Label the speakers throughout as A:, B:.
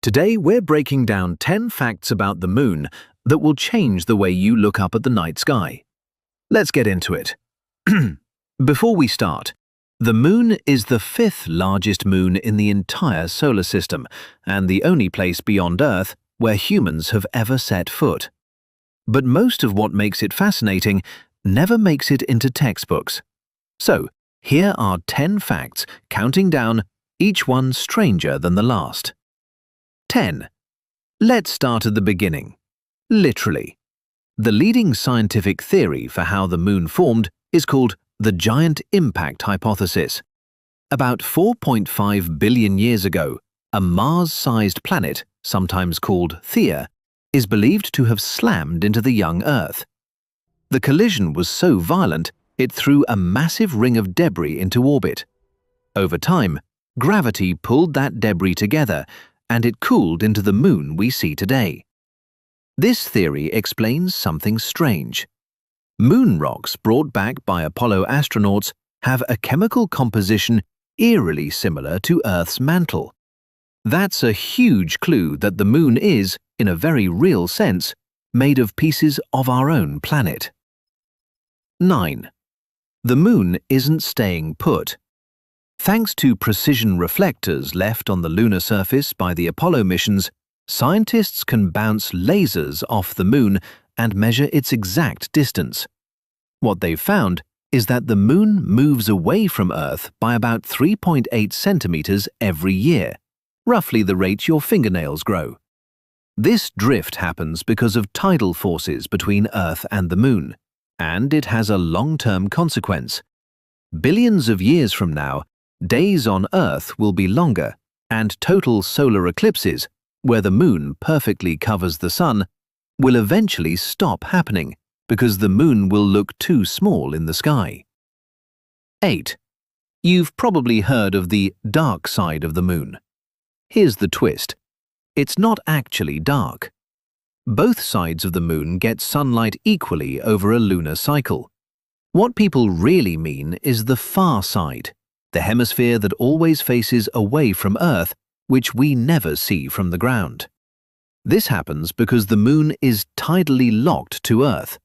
A: Today we're breaking down 10 facts about the moon that will change the way you look up at the night sky. Let's get into it. Before we start, the moon is the fifth largest moon in the entire solar system and the only place beyond Earth where humans have ever set foot. But most of what makes it fascinating never makes it into textbooks. So, here are 10 facts counting down, each one stranger than the last. 10. Let's start at the beginning. Literally. The leading scientific theory for how the moon formed is called the giant impact hypothesis. About 4.5 billion years ago, a Mars-sized planet, sometimes called Theia, is believed to have slammed into the young Earth. The collision was so violent, it threw a massive ring of debris into orbit. Over time, gravity pulled that debris together, and it cooled into the moon we see today. This theory explains something strange. Moon rocks brought back by Apollo astronauts have a chemical composition eerily similar to Earth's mantle. That's a huge clue that the moon is, in a very real sense, made of pieces of our own planet. 9. The moon isn't staying put. Thanks to precision reflectors left on the lunar surface by the Apollo missions, scientists can bounce lasers off the moon and measure its exact distance. What they've found is that the moon moves away from Earth by about 3.8 centimeters every year, roughly the rate your fingernails grow. This drift happens because of tidal forces between Earth and the moon, and it has a long-term consequence. Billions of years from now, days on Earth will be longer, and total solar eclipses, where the moon perfectly covers the sun, will eventually stop happening because the moon will look too small in the sky. 8. You've probably heard of the dark side of the moon. Here's the twist. It's not actually dark. Both sides of the moon get sunlight equally over a lunar cycle. What people really mean is the far side, the hemisphere that always faces away from Earth, which we never see from the ground. This happens because the moon is tidally locked to Earth.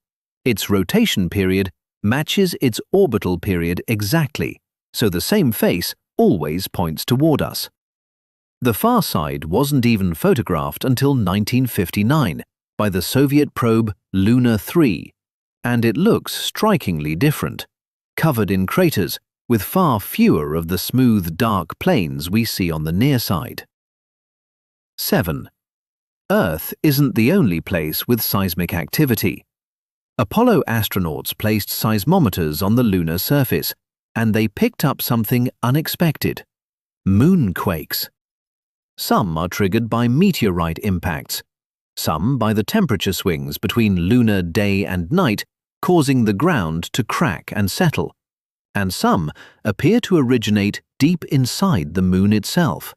A: Its rotation period matches its orbital period exactly, so the same face always points toward us. The far side wasn't even photographed until 1959 by the Soviet probe Luna 3, and it looks strikingly different, covered in craters, with far fewer of the smooth, dark plains we see on the near side. 7. Earth isn't the only place with seismic activity. Apollo astronauts placed seismometers on the lunar surface, and they picked up something unexpected: moonquakes. Some are triggered by meteorite impacts, some by the temperature swings between lunar day and night, causing the ground to crack and settle, and some appear to originate deep inside the moon itself.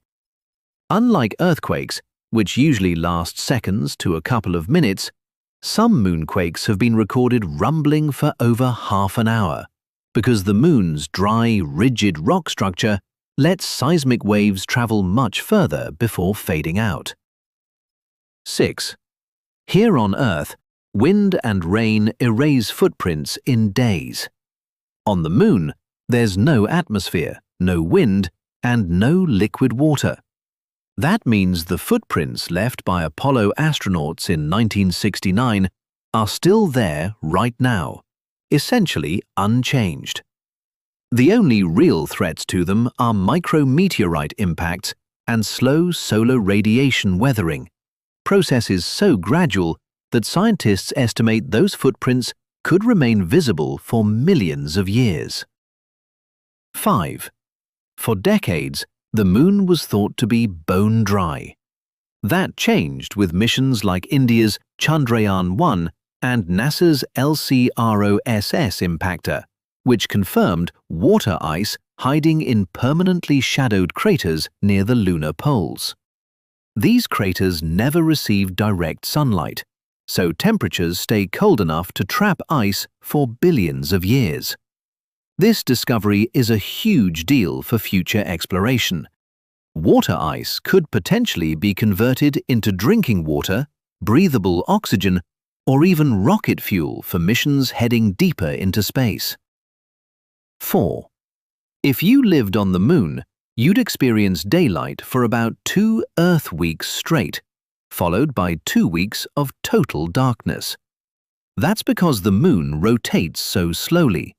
A: Unlike earthquakes, which usually last seconds to a couple of minutes, some moonquakes have been recorded rumbling for over half an hour, because the moon's dry, rigid rock structure lets seismic waves travel much further before fading out. 6. Here on Earth, wind and rain erase footprints in days. On the moon, there's no atmosphere, no wind, and no liquid water. That means the footprints left by Apollo astronauts in 1969 are still there right now, essentially unchanged. The only real threats to them are micrometeorite impacts and slow solar radiation weathering, processes so gradual that scientists estimate those footprints could remain visible for millions of years. 5. For decades, the moon was thought to be bone dry. That changed with missions like India's Chandrayaan-1 and NASA's LCROSS impactor, which confirmed water ice hiding in permanently shadowed craters near the lunar poles. These craters never receive direct sunlight, so temperatures stay cold enough to trap ice for billions of years. This discovery is a huge deal for future exploration. Water ice could potentially be converted into drinking water, breathable oxygen, or even rocket fuel for missions heading deeper into space. 4. If you lived on the Moon, you'd experience daylight for about 2 Earth weeks straight, followed by 2 weeks of total darkness. That's because the Moon rotates so slowly.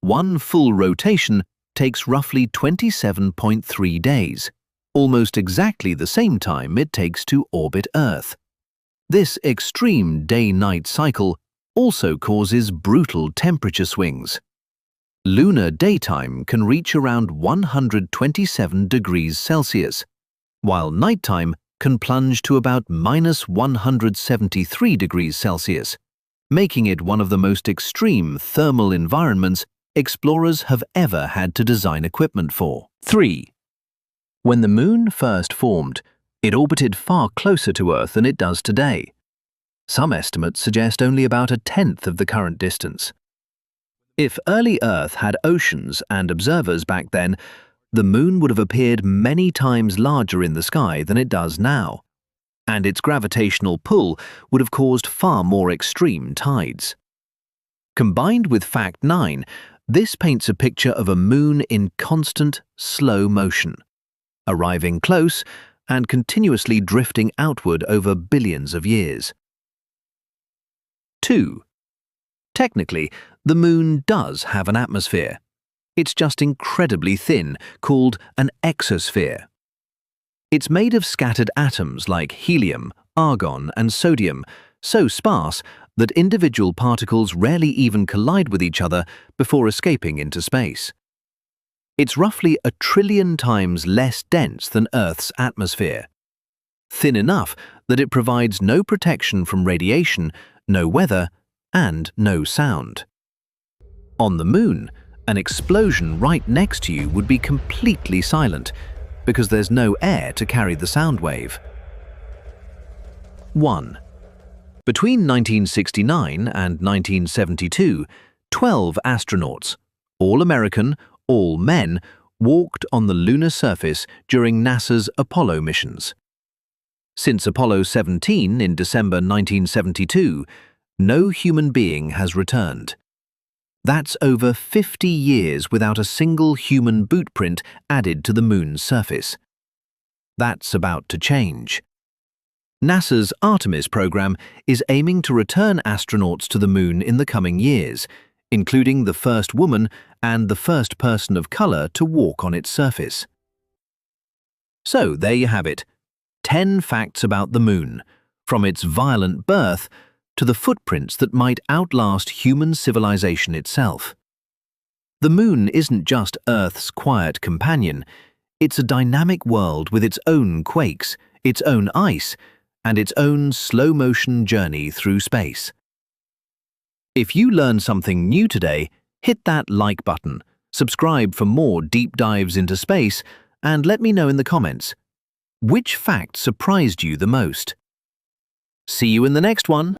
A: One full rotation takes roughly 27.3 days, almost exactly the same time it takes to orbit Earth. This extreme day-night cycle also causes brutal temperature swings. Lunar daytime can reach around 127 degrees Celsius, while nighttime can plunge to about -173 degrees Celsius, making it one of the most extreme thermal environments explorers have ever had to design equipment for. 3. When the Moon first formed, it orbited far closer to Earth than it does today. Some estimates suggest only about 1/10 of the current distance. If early Earth had oceans and observers back then, the Moon would have appeared many times larger in the sky than it does now, and its gravitational pull would have caused far more extreme tides. Combined with Fact 9, this paints a picture of a Moon in constant, slow motion, arriving close and continuously drifting outward over billions of years. 2. Technically, the Moon does have an atmosphere. It's just incredibly thin, called an exosphere. It's made of scattered atoms like helium, argon, and sodium, so sparse that individual particles rarely even collide with each other before escaping into space. It's roughly 1 trillion times less dense than Earth's atmosphere. Thin enough that it provides no protection from radiation, no weather, and no sound. On the Moon, an explosion right next to you would be completely silent because there's no air to carry the sound wave. 1. Between 1969 and 1972, 12 astronauts, all American, all men, walked on the lunar surface during NASA's Apollo missions. Since Apollo 17 in December 1972, no human being has returned. That's over 50 years without a single human boot print added to the Moon's surface. That's about to change. NASA's Artemis program is aiming to return astronauts to the Moon in the coming years, including the first woman and the first person of color to walk on its surface. So there you have it, 10 facts about the Moon, from its violent birth to the footprints that might outlast human civilization itself. The Moon isn't just Earth's quiet companion, it's a dynamic world with its own quakes, its own ice, and its own slow-motion journey through space. If you learned something new today, hit that like button, subscribe for more deep dives into space, and let me know in the comments, which fact surprised you the most? See you in the next one!